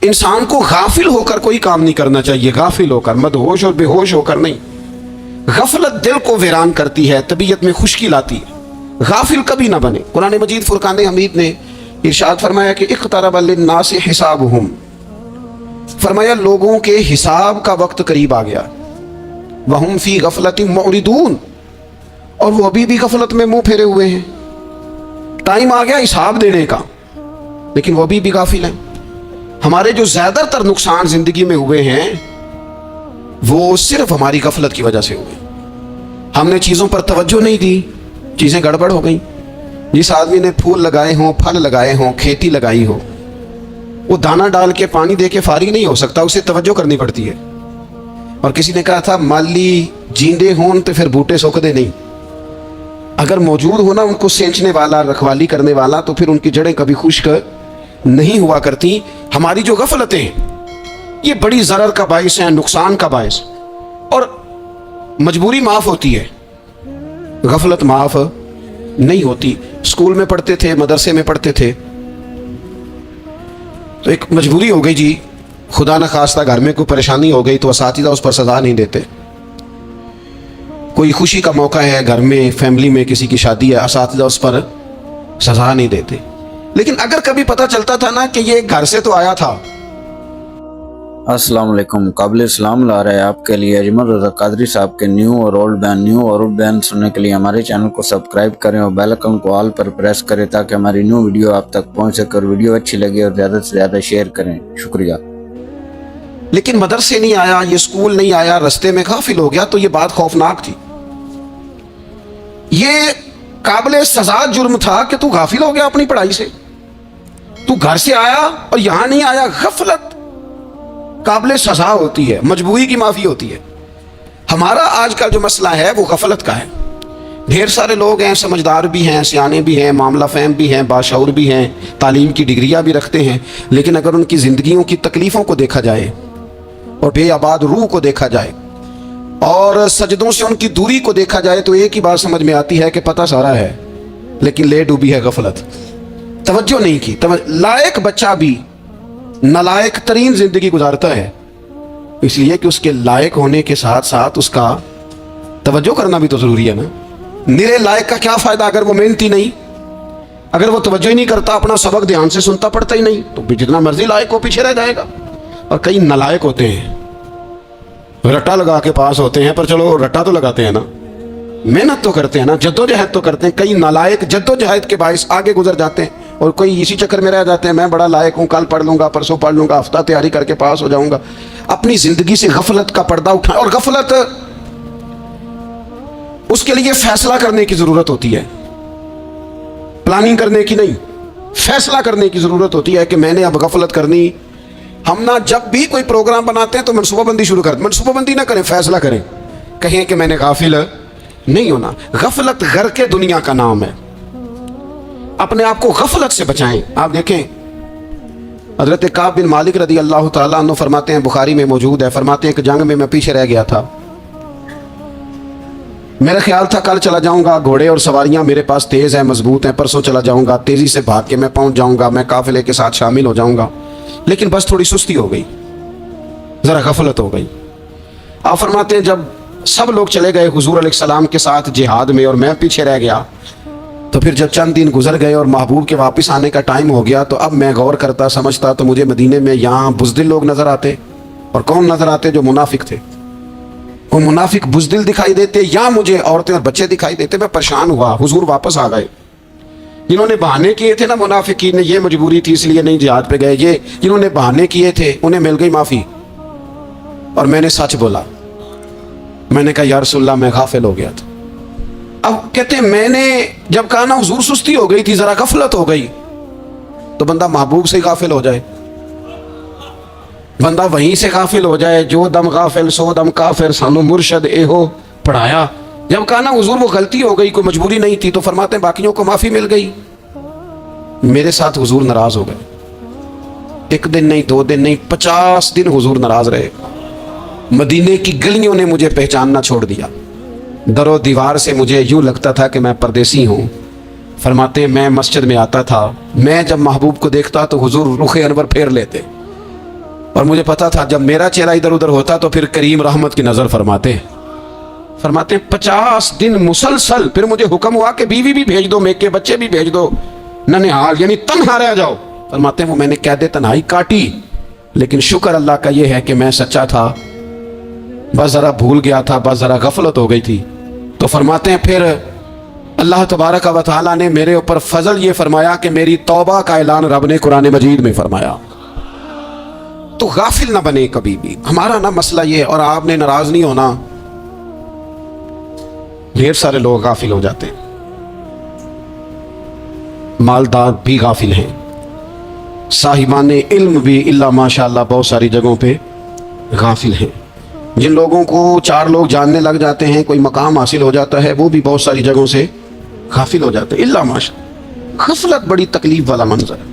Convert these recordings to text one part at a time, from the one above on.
इंसान को गाफिल होकर कोई काम नहीं करना चाहिए, गाफिल होकर, मदहोश और बेहोश होकर नहीं। गफलत दिल को वीरान करती है, तबीयत में खुश्की लाती है। गाफिल कभी ना बने। कुरान मजीद फुरकान हमीद ने इरशाद फरमाया कि इक़्तरब लिन्नास हिसाबुहुम, फरमाया लोगों के हिसाब का वक्त करीब आ गया। वहुम फी गफलतिन मुरिदून, और वो अभी भी गफलत में मुंह फेरे हुए हैं। टाइम आ गया हिसाब देने का, लेकिन वो अभी भी गाफिल हैं। हमारे जो ज्यादातर नुकसान जिंदगी में हुए हैं वो सिर्फ हमारी गफलत की वजह से हुए। हमने चीजों पर तवज्जो नहीं दी, चीजें गड़बड़ हो गई। जिस आदमी ने फूल लगाए हों, फल लगाए हों, खेती लगाई हो, वो दाना डाल के पानी दे के फारिग नहीं हो सकता, उसे तवज्जो करनी पड़ती है। और किसी ने कहा था माली जींदे हों तो फिर बूटे सूखदे नहीं। अगर मौजूद हो ना उनको सेंचने वाला, रखवाली करने वाला, तो फिर उनकी जड़ें कभी खुश्क नहीं हुआ करती। हमारी जो गफलतें ये बड़ी ज़रर का बाइस है, नुकसान का बाइस। और मजबूरी माफ़ होती है, गफलत माफ़ नहीं होती। स्कूल में पढ़ते थे, मदरसे में पढ़ते थे, तो एक मजबूरी हो गई जी, खुदा न खास्ता घर में कोई परेशानी हो गई तो असातिज़ा उस पर सज़ा नहीं देते। कोई खुशी का मौका है घर में, फैमिली में किसी की शादी है, असातिज़ा उस पर सज़ा नहीं देते। लेकिन अगर कभी पता चलता था ना कि ये घर से तो आया था। अस्सलाम वालेकुम। काबिल इस्लाम ला रहे हैं आपके लिए अजमल रज़ा कादरी साहब के न्यू और ओल्ड बैन सुनने के लिए हमारे चैनल को सब्सक्राइब करें और बेल आइकन को ऑल पर प्रेस करें ताकि हमारी न्यू वीडियो आप तक पहुंच सके। और वीडियो अच्छी लगे और ज़्यादा से ज़्यादा शेयर करें, शुक्रिया। लेकिन मदरसे नहीं आया, ये स्कूल नहीं आया, रास्ते में गाफिल हो गया, तो ये बात खौफनाक थी। ये काबिल सजा जुर्म था कि तू गाफिल हो गया अपनी पढ़ाई से, तू घर से आया और यहां नहीं आया। गफलत काबिल सजा होती है, मजबूरी की माफी होती है। हमारा आज का जो मसला है वो गफलत का है। ढेर सारे लोग हैं, समझदार भी हैं, सियाने भी हैं, मामला फहम भी हैं, बाशऊर भी हैं, तालीम की डिग्रियां भी रखते हैं, लेकिन अगर उनकी जिंदगियों की तकलीफों को देखा जाए और बेआबाद रूह को देखा जाए और सजदों से उनकी दूरी को देखा जाए तो एक ही बात समझ में आती है कि पता सारा है लेकिन ले डूबी है गफलत। तवज्जो नहीं की। लायक बच्चा भी नालायक तरीन जिंदगी गुजारता है, इसलिए कि उसके लायक होने के साथ साथ उसका तवज्जो करना भी तो जरूरी है ना। निरे लायक का क्या फायदा अगर वो मेहनती नहीं, अगर वो तवज्जो ही नहीं करता, अपना सबक ध्यान से सुनता पढ़ता ही नहीं, तो जितना मर्जी लायक हो पीछे रह जाएगा। और कई नालायक होते हैं, रट्टा लगा के पास होते हैं, पर चलो रट्टा तो लगाते हैं ना, मेहनत तो करते हैं ना, जद्दोजहद तो करते हैं। कई नालायक जद्दोजहद के बायस आगे गुजर जाते हैं और कोई इसी चक्कर में रह जाते हैं, मैं बड़ा लायक हूँ, कल पढ़ लूंगा, परसों पढ़ लूंगा, हफ्ता तैयारी करके पास हो जाऊंगा। अपनी जिंदगी से गफलत का पर्दा उठा। और गफलत, उसके लिए फैसला करने की जरूरत होती है, प्लानिंग करने की नहीं, फैसला करने की जरूरत होती है कि मैंने अब गफलत करनी। हम ना जब भी कोई प्रोग्राम बनाते हैं तो मनसूबाबंदी शुरू करते, मनसूबाबंदी ना करें, फैसला करें, कहें कि मैंने गाफिल नहीं होना। गफलत घर के दुनिया का नाम है, अपने आप को गफलत से बचाएं। आप देखें हजरत काब बिन मालिक रदी अल्लाह ताला अन्हु फरमाते हैं, बुखारी में मौजूद है, फरमाते हैं कि जंग में मैं पीछे रह गया था। मेरा ख्याल था कल चला जाऊंगा, घोड़े और सवारियां मेरे पास तेज है, मजबूत हैं, परसों चला जाऊंगा, तेजी से भाग के मैं पहुंच जाऊंगा, मैं काफिले के साथ शामिल हो जाऊंगा। लेकिन बस थोड़ी सुस्ती हो गई, जरा गफलत हो गई। आप फरमाते हैं जब सब लोग चले गए हुजूर अलैहिस्सलाम के साथ जिहाद में और मैं पीछे रह गया, तो फिर जब चंद दिन गुजर गए और महबूब के वापस आने का टाइम हो गया, तो अब मैं गौर करता समझता तो मुझे मदीने में यहाँ बुज़दिल लोग नजर आते। और कौन नजर आते? जो मुनाफिक थे। वो मुनाफिक बुज़दिल दिखाई देते, या मुझे औरतें और बच्चे दिखाई देते। मैं परेशान हुआ, हुजूर वापस आ गए। जिन्होंने बहाने किए थे ना मुनाफिकीन ने, ये मजबूरी थी इसलिए नहीं जिहाद पे गए, ये जिन्होंने बहाने किए थे उन्हें मिल गई माफी। और मैंने सच बोला, मैंने कहा या रसूलल्लाह मैं गाफिल हो गया था। अब कहते हैं मैंने जब कहा ना हुजूर सुस्ती हो गई थी, जरा गफलत हो गई, तो बंदा महबूब से गाफिल हो जाए, बंदा वहीं से गाफिल हो जाए। जो दम गाफिल सो दम काफिर, सानू मुर्शद एहो पढ़ाया। जब कहा ना हुजूर वो गलती हो गई, कोई मजबूरी नहीं थी, तो फरमाते हैं बाकियों को माफी मिल गई, मेरे साथ हुजूर नाराज हो गए। एक दिन नहीं, 2 दिन नहीं, 50 दिन हुजूर नाराज रहे। मदीने की गलियों ने मुझे पहचानना छोड़ दिया, दरो दीवार से मुझे यूं लगता था कि मैं परदेसी हूँ। फरमाते मैं मस्जिद में आता था, मैं जब महबूब को देखता तो हुजूर रुखे अनवर फेर लेते, और मुझे पता था जब मेरा चेहरा इधर उधर होता तो फिर करीम रहमत की नजर फरमाते फरमाते 50 दिन मुसलसल। फिर मुझे हुक्म हुआ कि बीवी भी भेज दो, मेके बच्चे भी भेज दो, ननिहाल यानी तन्हा रह जाओ। फरमाते वो मैंने कैदे तन्हाई काटी, लेकिन शुक्र अल्लाह का ये है कि मैं सच्चा था, बस जरा भूल गया था, बस जरा गफलत हो गई थी। तो फरमाते हैं फिर अल्लाह तबारक व तआला ने मेरे ऊपर फजल ये फरमाया कि मेरी तौबा का ऐलान रब ने कुरान मजीद में फरमाया। तो गाफिल ना बने कभी भी। हमारा ना मसला ये है, और आपने नाराज नहीं होना, ढेर सारे लोग गाफिल हो जाते हैं, मालदार भी गाफिल हैं, साहिबान इल्म भी इल्ला माशाअल्लाह बहुत सारी जगहों पे गाफिल हैं। जिन लोगों को 4 लोग जानने लग जाते हैं, कोई मकाम हासिल हो जाता है, वो भी बहुत सारी जगहों से गाफिल हो जाते हैं इल्ला माशाअल्लाह। गफलत बड़ी तकलीफ वाला मंजर है।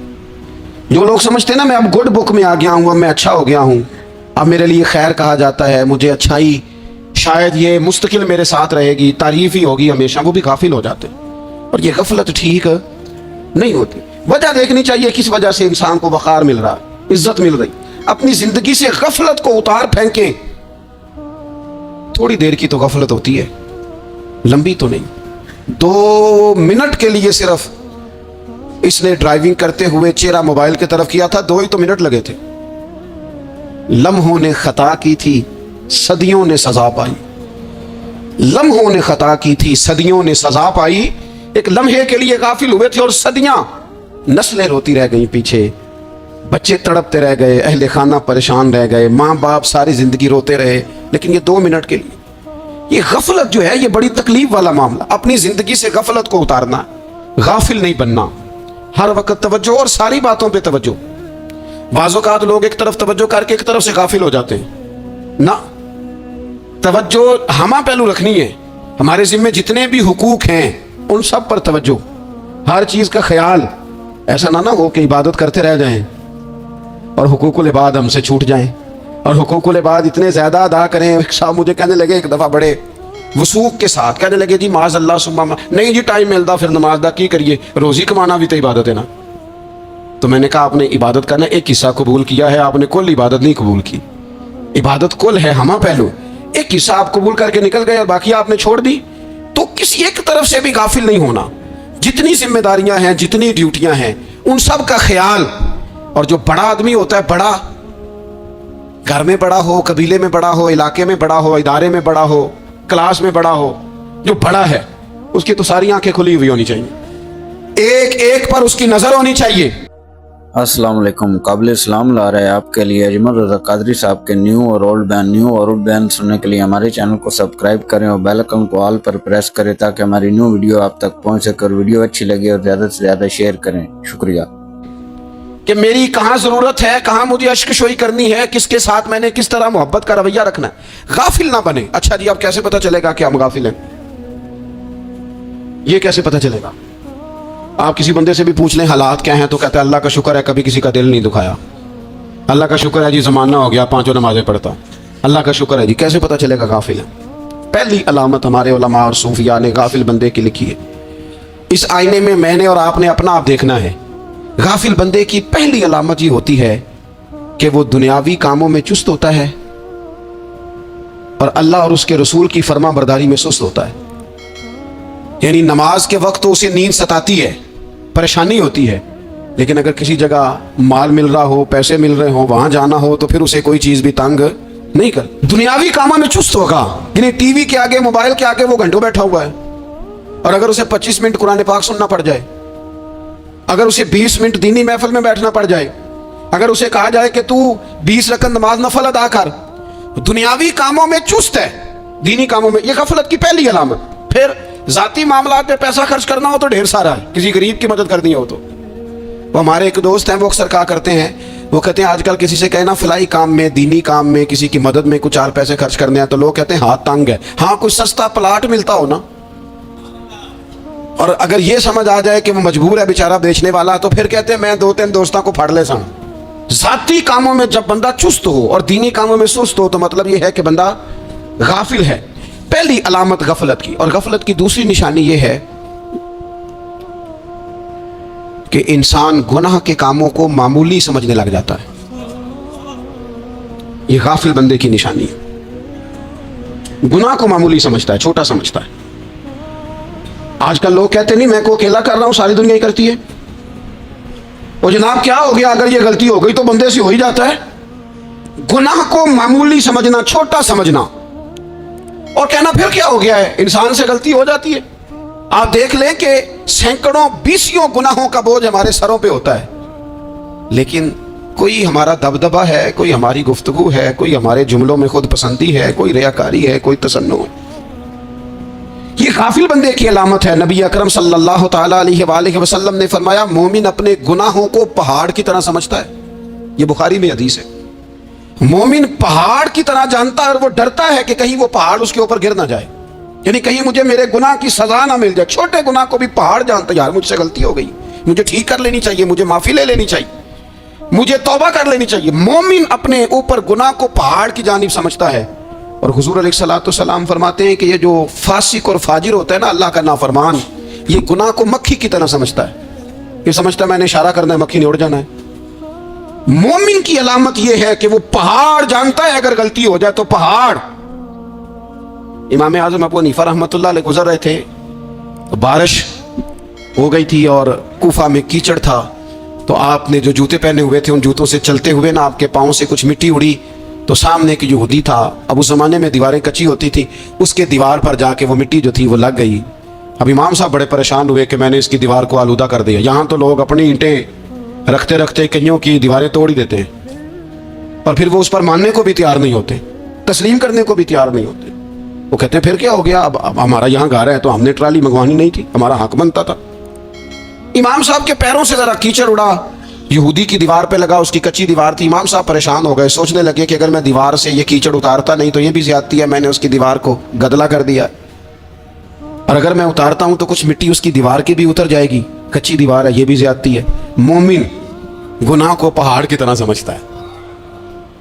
जो लोग समझते हैं ना मैं अब गुड बुक में आ गया हूँ, अब मैं अच्छा हो गया हूँ, अब मेरे लिए खैर कहा जाता है, मुझे अच्छाई शायद ये मुस्तकिल मेरे साथ रहेगी, तारीफ ही होगी हमेशा, वो भी गाफिल हो जाते हैं। और ये गफलत ठीक नहीं होती। वजह देखनी चाहिए किस वजह से इंसान को वक़ार मिल रहा है, इज्जत मिल रही। अपनी जिंदगी से गफलत को उतार फेंकें। थोड़ी देर की तो गफलत होती है, लंबी तो नहीं। 2 मिनट के लिए सिर्फ इसने ड्राइविंग करते हुए चेहरा मोबाइल की तरफ किया था, 2 ही तो मिनट लगे थे। लम्हों ने खता की थी, सदियों ने सजा पाई। लम्हों ने खता की थी, सदियों ने सजा पाई। एक लम्हे के लिए गाफिल हुए थे और सदियां, नस्लें रोती रह गई पीछे, बच्चे तड़पते रह गए, अहले खाना परेशान रह गए, माँ बाप सारी जिंदगी रोते रहे, लेकिन ये 2 मिनट के लिए। ये गफलत जो है ये बड़ी तकलीफ वाला मामला। अपनी जिंदगी से गफलत को उतारना, गाफिल नहीं बनना, हर वक्त तवज्जो और सारी बातों पे तवज्जो। बाज़-औक़ात लोग एक तरफ तवज्जो करके एक तरफ से गाफिल हो जाते हैं ना। तवज्जो हमा पहलू रखनी है। हमारे जिम्मे जितने भी हुकूक हैं उन सब पर तवज्जो, हर चीज का ख्याल। ऐसा ना हो कि इबादत करते रह जाएं और हुकूकुल इबाद हमसे छूट जाएं, और हुकूकुल इबाद इतने ज्यादा अदा करें। साहब मुझे कहने लगे एक दफा बड़े वसूक के साथ, कहने लगे जी माज अल्लाह सुम्मा नहीं जी टाइम मिलता फिर नमाज दा की करिए, रोजी कमाना भी तो इबादत है ना। तो मैंने कहा आपने इबादत करना एक हिस्सा कबूल किया है, आपने कुल इबादत नहीं कबूल की। इबादत कुल है, हमा पहलू। एक हिस्सा आप कबूल करके निकल गए और बाकी आपने छोड़ दी, तो किसी एक तरफ से भी गाफिल नहीं होना। जितनी जिम्मेदारियां हैं, जितनी ड्यूटियां हैं, उन सब का ख्याल। और जो बड़ा आदमी होता है, बड़ा घर में बड़ा हो, कबीले में बड़ा हो, इलाके में बड़ा हो, इदारे में बड़ा हो, क्लास में बड़ा हो, जो बड़ा है उसकी तो सारी आंखें खुली हुई होनी चाहिए, एक एक पर उसकी नजर होनी चाहिए। अस्सलाम वालेकुम। काबिल इस्लाम ला रहे हैं आपके लिए अजमल रज़ा कादरी साहब के न्यू और ओल्ड बैन सुनने के लिए हमारे चैनल को सब्सक्राइब करें और बेल आइकन को ऑल पर प्रेस करें ताकि हमारी न्यू वीडियो आप तक पहुंच सके। और वीडियो अच्छी लगे और ज़्यादा से ज़्यादा शेयर करें। शुक्रिया। कि मेरी कहाँ जरूरत है, कहाँ मुझे अश्कशोई करनी है, किसके साथ मैंने किस तरह मोहब्बत का रवैया रखना है। गाफिल ना बने। अच्छा जी अब कैसे पता चलेगा कि हम गाफिल हैं? ये कैसे पता चलेगा? आप किसी बंदे से भी पूछ लें हालात क्या हैं तो कहता है अल्लाह का शुक्र है कभी किसी का दिल नहीं दुखाया, अल्लाह का शुक्र है जी ज़माना हो गया 5 नमाजें पढ़ता, अल्लाह का शुक्र है जी। कैसे पता चलेगा गाफिल है? पहली अलामत हमारे उलमा और सूफिया ने गाफिल बंदे की लिखी है। इस आईने में मैंने और आपने अपना आप देखना है। गाफिल बंदे की पहली अलामत ये होती है कि वो दुनियावी कामों में चुस्त होता है और अल्लाह और उसके रसूल की फर्मा बरदारी में सुस्त होता है। यानी नमाज के वक्त तो उसे नींद सताती है, परेशानी होती है, लेकिन अगर किसी जगह माल मिल रहा हो, पैसे मिल रहे हो, वहां जाना हो तो फिर उसे कोई चीज भी तंग नहीं कर। दुनियावी कामों में चुस्त होगा, यानी टीवी के आगे, मोबाइल के आगे वो घंटों बैठा हुआ है। और अगर उसे 25 मिनट कुरान पाक सुनना पड़ जाए, अगर उसे 20 मिनट दीनी महफिल में बैठना पड़ जाए, अगर उसे कहा जाए कि तू 20 रकत नमाज नफल अदा कर, दुनियावी कामों में चुस्त है, दीनी कामों में, यह गफलत की पहली अलामत। फिर जाती मामलात पे पैसा खर्च करना हो तो ढेर सारा है, किसी गरीब की मदद करनी हो तो। वो हमारे एक दोस्त हैं, वो अक्सर कहा करते हैं, वो कहते हैं आजकल किसी से कहना फलाई काम में, दीनी काम में, किसी की मदद में कुछ 4 पैसे खर्च करने हैं तो लोग कहते हैं हाथ तंग है। हाँ कोई सस्ता प्लाट मिलता हो ना, और अगर ये समझ आ जाए कि वो मजबूर है बेचारा बेचने वाला, तो फिर कहते हैं मैं 2-3 दोस्तों को फाड़ ले सन। जाती कामों में जब बंदा चुस्त हो और दीनी कामों में सुस्त हो तो मतलब ये है कि बंदा गाफिल है। पहली अलामत गफलत की। और गफलत की दूसरी निशानी यह है कि इंसान गुनाह के कामों को मामूली समझने लग जाता है। ये गाफिल बंदे की निशानी है। गुनाह को मामूली समझता है, छोटा समझता है। आजकल लोग कहते नहीं मैं को अकेला कर रहा हूं, सारी दुनिया ही करती है। और जनाब क्या हो गया, अगर ये गलती हो गई तो बंदे से हो ही जाता है। गुनाह को मामूली समझना, छोटा समझना और कहना फिर क्या हो गया है, इंसान से गलती हो जाती है। आप देख लें कि सैकड़ों बीसियों गुनाहों का बोझ हमारे सरों पे होता है, लेकिन कोई हमारा दबदबा है, कोई हमारी गुफ्तगू है, कोई हमारे जुमलों में खुद पसंदी है, कोई रियाकारी है, कोई तसन्नु है। ये गाफिल बंदे की अलामत है। नबी अकरम सल्लल्लाहु ताला अलैहि वसल्लम ने फरमाया, मोमिन अपने गुनाहों को पहाड़ की तरह समझता है। ये बुखारी में हदीस है। मोमिन पहाड़ की तरह जानता है और वो डरता है कि कहीं वो पहाड़ उसके ऊपर गिर ना जाए, यानी कहीं मुझे मेरे गुनाह की सजा ना मिल जाए। छोटे गुनाह को भी पहाड़ जानता है, यार मुझसे गलती हो गई, मुझे ठीक कर लेनी चाहिए, मुझे माफी ले लेनी चाहिए, मुझे तौबा कर लेनी चाहिए। मोमिन अपने ऊपर गुनाह को पहाड़ की जानिब समझता है। और हुजूर अलैहिस्सलाम फरमाते हैं कि ये जो फासिक और फाजिर होता है ना, अल्लाह का नाफरमान, ये गुनाह को मक्खी की तरह समझता है। ये समझता है मैंने इशारा करना है, मक्खी ने उड़ जाना है। मोमिन की अलामत ये है कि वो पहाड़ जानता है, अगर गलती हो जाए तो पहाड़। इमाम आजम अबू हनीफा रहमतुल्लाह अलैह गुजर रहे थे, तो बारिश हो गई थी और कूफा में कीचड़ था, तो आपने जो जूते पहने हुए थे उन जूतों से चलते हुए ना आपके पाँव से कुछ मिट्टी उड़ी, तो सामने की यहूदी था, अब उस जमाने में दीवारें कच्ची होती थी, उसके दीवार पर जाके वो मिट्टी जो थी वो लग गई। अब इमाम साहब बड़े परेशान हुए कि मैंने इसकी दीवार को आलूदा कर दिया। यहाँ तो लोग अपनी ईंटें रखते रखते कईयों की दीवारें तोड़ ही देते हैं, और फिर वो उस पर मानने को भी तैयार नहीं होते, तस्लीम करने को भी तैयार नहीं होते। वो कहते हैं फिर क्या हो गया, अब हमारा यहाँ घर है तो हमने ट्राली मंगवानी नहीं थी, हमारा हक बनता था। इमाम साहब के पैरों से जरा कीचड़ उड़ा, यहूदी की दीवार पे लगा, उसकी कच्ची दीवार थी। इमाम साहब परेशान हो गए, सोचने लगे कि अगर मैं दीवार से ये कीचड़ उतारता नहीं तो ये भी ज्यादती है, मैंने उसकी दीवार को गदला कर दिया, और अगर मैं उतारता हूं तो कुछ मिट्टी उसकी दीवार की भी उतर जाएगी, कच्ची दीवार है, ये भी ज्यादती है। मोमिन गुनाह को पहाड़ की तरह समझता है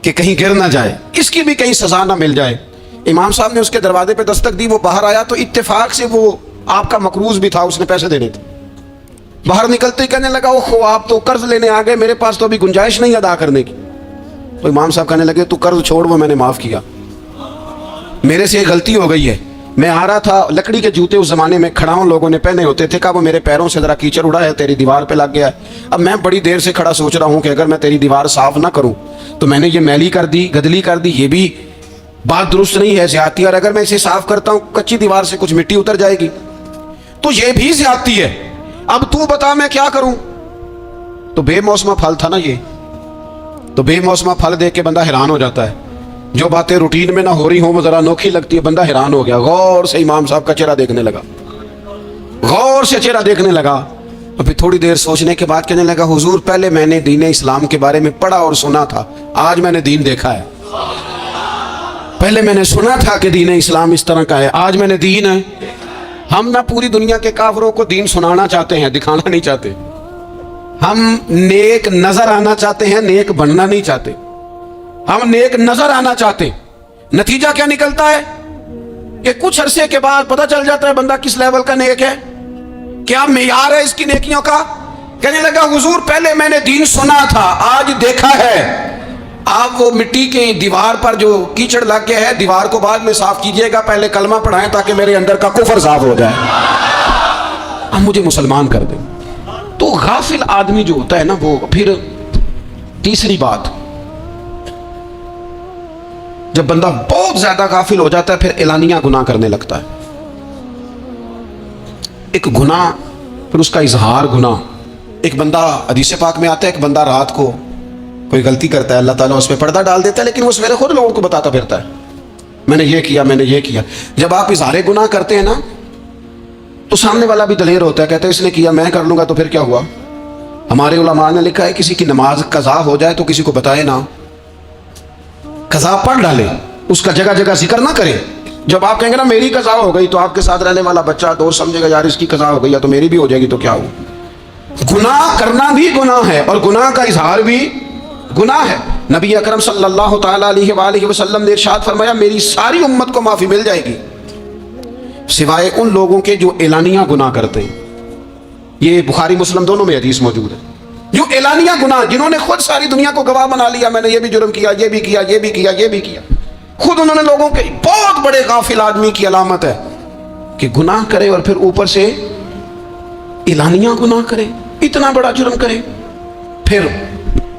कि कहीं गिर ना जाए, इसकी भी कहीं सजा ना मिल जाए। इमाम साहब ने उसके दरवाजे पे दस्तक दी, वो बाहर आया तो इत्तेफाक से वो आपका मकरूज भी था, उसने पैसे देने थे। बाहर निकलते ही कहने लगा, ओहो आप तो कर्ज लेने आ गए, मेरे पास तो अभी गुंजाइश नहीं अदा करने की। तो इमाम साहब कहने लगे, तू कर्ज छोड़, वो मैंने माफ किया, मेरे से गलती हो गई है। मैं आ रहा था, लकड़ी के जूते उस जमाने में खड़ाओं लोगों ने पहने होते थे, कहा वो मेरे पैरों से जरा कीचड़ उड़ा है, तेरी दीवार पे लग गया है। अब मैं बड़ी देर से खड़ा सोच रहा हूं कि अगर मैं तेरी दीवार साफ ना करूं तो मैंने ये मैली कर दी, गदली कर दी, ये भी बात दुरुस्त नहीं है, ज्यादती। और अगर मैं इसे साफ करता हूं, कच्ची दीवार से कुछ मिट्टी उतर जाएगी, तो ये भी ज्यादती है। अब तू बता मैं क्या करूं। तो बेमौसमा फल था ना ये, तो बेमौसमा फल देख के बंदा हैरान हो जाता है। जो बातें रूटीन में ना हो रही हो वो जरा अनोखी लगती है, बंदा हैरान हो गया। गौर से इमाम साहब का चेहरा देखने लगा, गौर से चेहरा देखने लगा। और फिर थोड़ी देर सोचने के बाद कहने लगा, हुजूर पहले मैंने दीन इस्लाम के बारे में पढ़ा और सुना था, आज मैंने दीन देखा है। पहले मैंने सुना था कि दीन इस्लाम इस तरह का है, आज मैंने दीन है। हम ना पूरी दुनिया के काफरों को दीन सुनाना चाहते हैं, दिखाना नहीं चाहते। हम नेक नजर आना चाहते हैं, नेक बनना नहीं चाहते। हम नेक नजर आना चाहते, नतीजा क्या निकलता है कि कुछ अरसे के बाद पता चल जाता है बंदा किस लेवल का नेक है, क्या मेयार है इसकी नेकियों का। कहने लगा, हुजूर पहले मैंने दीन सुना था, आज देखा है। आप वो मिट्टी की दीवार पर जो कीचड़ लग गया है, दीवार को बाद में साफ कीजिएगा, पहले कलमा पढ़ाएं ताकि मेरे अंदर का कुफर साफ हो जाए, अब मुझे मुसलमान कर दे। तो गाफिल आदमी जो होता है ना, वो फिर तीसरी बात, जब बंदा बहुत ज्यादा गाफिल हो जाता है फिर एलानिया गुनाह करने लगता है। एक गुनाह फिर उसका इजहार गुनाह। एक बंदा, हदीस पाक में आता है, एक बंदा रात को कोई गलती करता है, अल्लाह ताला उस पर पर्दा डाल देता है, लेकिन वो सवेरे खुद लोगों को बताता फिरता है, मैंने ये किया, मैंने ये किया। जब आप इजहार गुनाह करते हैं ना, तो सामने वाला भी दलेर होता है, कहता है इसने किया, मैं कर लूंगा तो फिर क्या हुआ। हमारे उलमा ने लिखा है, किसी की नमाज कज़ा हो जाए तो किसी को बताए ना, कज़ा पढ़ डाले, उसका जगह जगह जिक्र ना करे। जब आप कहेंगे ना मेरी कज़ा हो गई, तो आपके साथ रहने वाला बच्चा दोस्त समझेगा यार इसकी कज़ा हो गई है तो मेरी भी हो जाएगी, तो क्या हो। गुनाह करना भी गुनाह है और गुनाह का इजहार भी गुनाह है। नबी अकरम सल्लल्लाहु ताला अलैहि वसल्लम ने इरशाद फरमाया, मेरी सारी उम्मत को माफी मिल जाएगी सिवाय उन लोगों के जो एलानिया गुनाह करते हैं। ये बुखारी मुस्लिम दोनों में हदीस मौजूद है। جو اعلانیہ گناہ، جنہوں نے خود ساری دنیا کو گواہ بنا لیا، میں نے یہ بھی جرم کیا، یہ بھی کیا، یہ بھی کیا، یہ بھی کیا، خود انہوں نے لوگوں کے، بہت بڑے غافل آدمی کی علامت ہے کہ گناہ کرے اور پھر اوپر سے اعلانیہ گناہ کرے، اتنا بڑا جرم کرے۔ پھر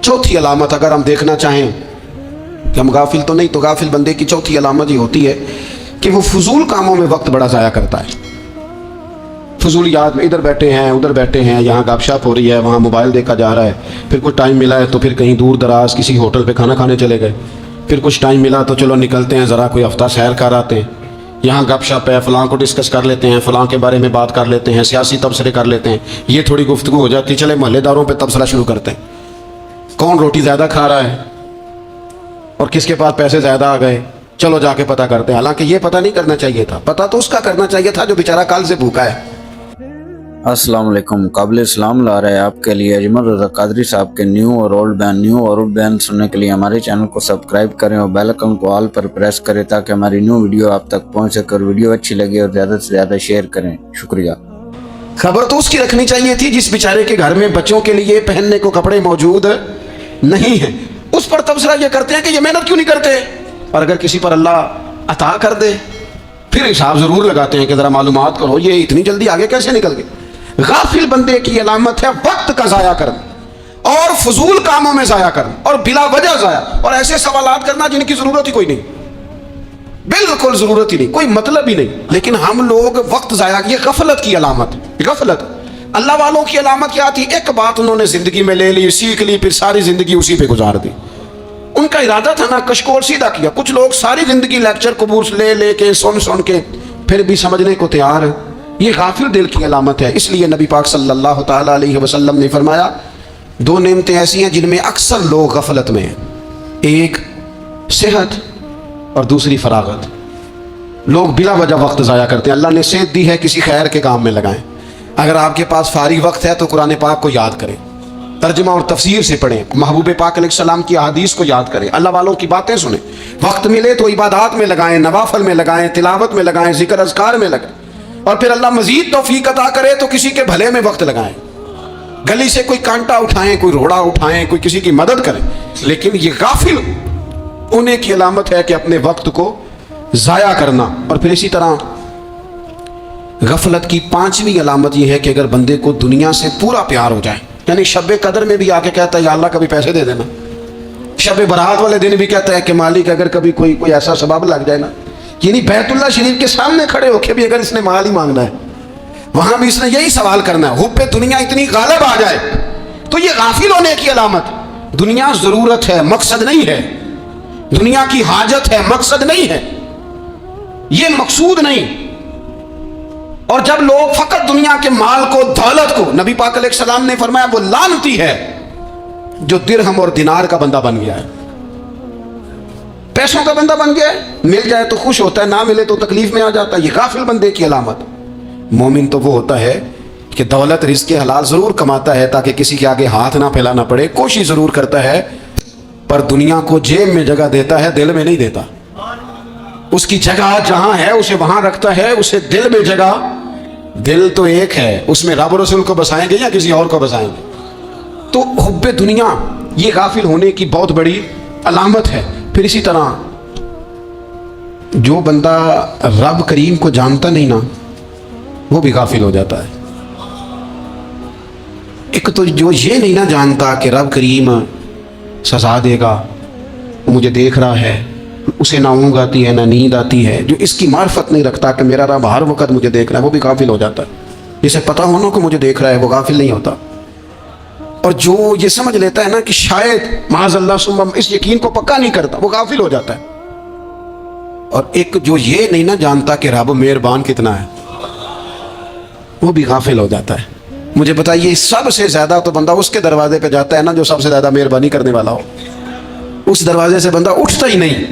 چوتھی علامت اگر ہم دیکھنا چاہیں کہ ہم غافل تو نہیں، تو غافل بندے کی چوتھی علامت یہ ہوتی ہے کہ وہ فضول کاموں میں وقت بڑا ضائع کرتا ہے۔ فضولیات میں ادھر بیٹھے ہیں، ادھر بیٹھے ہیں، یہاں گپ شپ ہو رہی ہے، وہاں موبائل دیکھا جا رہا ہے، پھر کچھ ٹائم ملا ہے تو پھر کہیں دور دراز کسی ہوٹل پہ کھانا کھانے چلے گئے، پھر کچھ ٹائم ملا تو چلو نکلتے ہیں ذرا کوئی ہفتہ سیر کر آتے ہیں، یہاں گپ شپ ہے، فلاں کو ڈسکس کر لیتے ہیں، فلاں کے بارے میں بات کر لیتے ہیں، سیاسی تبصرے کر لیتے ہیں، یہ تھوڑی گفتگو ہو جاتی، چلے محلے داروں پہ تبصرہ شروع کرتے ہیں، کون روٹی زیادہ کھا رہا ہے اور کس کے پاس پیسے زیادہ آ گئے، چلو جا کے پتہ کرتے ہیں۔ حالانکہ یہ پتہ نہیں کرنا چاہیے تھا، پتہ تو اس کا کرنا چاہیے تھا جو بیچارہ کل سے بھوکا ہے۔ السلام علیکم، قابل اسلام لا رہے ہیں آپ کے لیے اجمل رضا قادری صاحب کے نیو اور اولڈ بیان سننے کے لیے ہمارے چینل کو سبسکرائب کریں اور بیل آئکن کو آل پر پریس کریں تاکہ ہماری نیو ویڈیو آپ تک پہنچ سکے، اور ویڈیو اچھی لگے اور زیادہ سے زیادہ شیئر کریں۔ شکریہ۔ خبر تو اس کی رکھنی چاہیے تھی جس بیچارے کے گھر میں بچوں کے لیے پہننے کو کپڑے موجود نہیں ہیں، اس پر تبصرہ یہ کرتے ہیں کہ یہ محنت کیوں نہیں کرتے، اور اگر کسی پر اللہ عطا کر دے پھر حساب ضرور لگاتے ہیں کہ ذرا معلومات کرو یہ اتنی جلدی آگے کیسے نکل گئے۔ غافل بندے کی علامت ہے وقت کا ضائع کرنا اور فضول کاموں میں ضائع کرنا اور بلا وجہ ضائع، اور ایسے سوالات کرنا جن کی ضرورت ہی کوئی نہیں، بالکل ضرورت ہی نہیں، کوئی مطلب ہی نہیں، لیکن ہم لوگ وقت ضائع، یہ غفلت کی علامت، غفلت۔ اللہ والوں کی علامت کیا تھی؟ ایک بات انہوں نے زندگی میں لے لی، سیکھ لی، پھر ساری زندگی اسی پہ گزار دی۔ ان کا ارادہ تھا نا کشکول سیدھا کیا۔ کچھ لوگ ساری زندگی لیکچر قبول لے کے سن کے پھر بھی سمجھنے کو تیار، یہ غافل دل کی علامت ہے۔ اس لیے نبی پاک صلی اللہ تعالیٰ علیہ وسلم نے فرمایا دو نعمتیں ایسی ہیں جن میں اکثر لوگ غفلت میں ہیں، ایک صحت اور دوسری فراغت۔ لوگ بلا وجہ وقت ضائع کرتے ہیں۔ اللہ نے صحت دی ہے، کسی خیر کے کام میں لگائیں۔ اگر آپ کے پاس فارغ وقت ہے تو قرآن پاک کو یاد کریں، ترجمہ اور تفسیر سے پڑھیں، محبوب پاک علیہ السلام کی احادیث کو یاد کریں، اللہ والوں کی باتیں سنیں۔ وقت ملے تو عبادات میں لگائیں، نوافل میں لگائیں، تلاوت میں لگائیں، ذکر اذکار میں لگائیں، اور پھر اللہ مزید توفیق عطا کرے تو کسی کے بھلے میں وقت لگائیں، گلی سے کوئی کانٹا اٹھائیں، کوئی روڑا اٹھائیں، کوئی کسی کی مدد کریں۔ لیکن یہ غافل ہونے کی علامت ہے کہ اپنے وقت کو ضائع کرنا۔ اور پھر اسی طرح غفلت کی پانچویں علامت یہ ہے کہ اگر بندے کو دنیا سے پورا پیار ہو جائے، یعنی شب قدر میں بھی آ کے کہتا ہے یا اللہ کبھی پیسے دے دینا، شب برات والے دن بھی کہتا ہے کہ مالک اگر کبھی کوئی ایسا سبب لگ جائے نا، یعنی بیت اللہ شریف کے سامنے کھڑے ہو کے بھی اگر اس نے مال ہی مانگنا ہے، وہاں بھی اس نے یہی سوال کرنا ہے، حب دنیا اتنی غالب آ جائے، تو یہ غافل ہونے کی علامت۔ دنیا ضرورت ہے، مقصد نہیں ہے، دنیا کی حاجت ہے، مقصد نہیں ہے، یہ مقصود نہیں۔ اور جب لوگ فقط دنیا کے مال کو، دولت کو، نبی پاک علیہ السلام نے فرمایا وہ لعنتی ہے جو درہم اور دینار کا بندہ بن گیا ہے، پیسوں کا بندہ بن گیا ہے، مل جائے تو خوش ہوتا ہے، نہ ملے تو تکلیف میں آ جاتا ہے۔ یہ غافل بندے کی علامت۔ مومن تو وہ ہوتا ہے کہ دولت رزق حلال ضرور کماتا ہے تاکہ کسی کے آگے ہاتھ نہ پھیلانا پڑے، کوشش ضرور کرتا ہے، پر دنیا کو جیب میں جگہ دیتا ہے، دل میں نہیں دیتا۔ اس کی جگہ جہاں ہے اسے وہاں رکھتا ہے، اسے دل میں جگہ، دل تو ایک ہے، اس میں رب رسول کو بسائیں گے یا کسی اور کو بسائیں گے؟ تو حب دنیا یہ غافل ہونے کی بہت بڑی علامت ہے۔ پھر اسی طرح جو بندہ رب کریم کو جانتا نہیں نا وہ بھی غافل ہو جاتا ہے۔ ایک تو جو یہ نہیں نہ جانتا کہ رب کریم سزا دے گا، مجھے دیکھ رہا ہے، اسے نہ اونگ آتی ہے نہ نیند آتی ہے، جو اس کی معرفت نہیں رکھتا کہ میرا رب ہر وقت مجھے دیکھ رہا ہے، وہ بھی غافل ہو جاتا ہے۔ جسے پتہ ہونا کہ مجھے دیکھ رہا ہے وہ غافل نہیں ہوتا۔ اور جو یہ سمجھ لیتا ہے نا کہ شاید معاذ اللہ ثم، اس یقین کو پکا نہیں کرتا، وہ غافل ہو جاتا ہے۔ اور ایک جو یہ نہیں نہ جانتا کہ رب مہربان کتنا ہے، وہ بھی غافل ہو جاتا ہے۔ مجھے بتائیے سب سے زیادہ تو بندہ اس کے دروازے پہ جاتا ہے نا جو سب سے زیادہ مہربانی کرنے والا ہو، اس دروازے سے بندہ اٹھتا ہی نہیں۔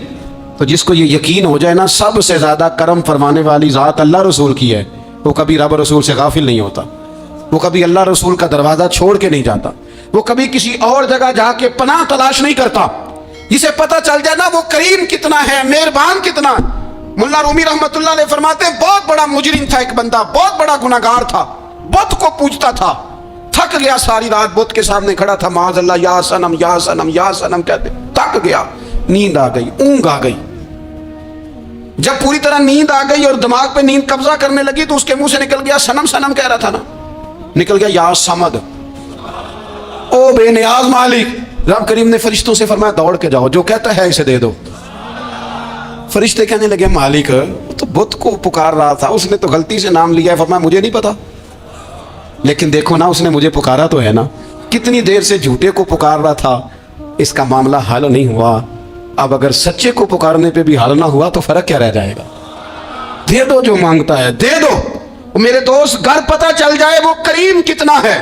تو جس کو یہ یقین ہو جائے نا سب سے زیادہ کرم فرمانے والی ذات اللہ رسول کی ہے، وہ کبھی رب رسول سے غافل نہیں ہوتا، وہ کبھی اللہ رسول کا دروازہ چھوڑ کے نہیں جاتا، وہ کبھی کسی اور جگہ جا کے پناہ تلاش نہیں کرتا۔ جسے پتہ چل جائے نا وہ کریم کتنا ہے، مہربان کتنا ہے۔ ملا رومی رحمت اللہ علیہ فرماتے ہیں بہت بڑا مجرم تھا ایک بندہ، بہت بڑا گناہگار تھا، بت کو پوجتا تھا، थक गया, सारी रात बुत के सामने खड़ा था, माज अल्लाह या सनम या सनम या सनम कहते, थक गया, नींद आ गई, ऊंघ आ गई। जब पूरी तरह नींद आ गई और दिमाग पे नींद कब्जा करने लगी तो उसके मुंह से निकल गया, सनम सनम कह रहा था ना, निकल गया या समद, ओ बेनियाज मालिक। रब करीम ने फरिश्तों से फरमाया दौड़ के जाओ, जो कहता है इसे दे दो। फरिश्ते कहने लगे मालिक तो बुत को पुकार रहा था, उसने तो गलती से नाम लिया है। फरमाया मुझे नहीं पता, लेकिन देखो ना उसने मुझे पुकारा तो है ना, कितनी देर से झूठे को पुकार रहा था, इसका मामला हल नहीं हुआ। अब अगर सच्चे को पुकारने पे भी हल ना हुआ तो फर्क क्या रह जाएगा। दे दो जो मांगता है, दे दो। मेरे दोस्त घर पता चल जाए वो करीम कितना है,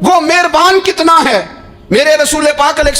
वो मेहरबान कितना है। मेरे रसूल पाक अलैहि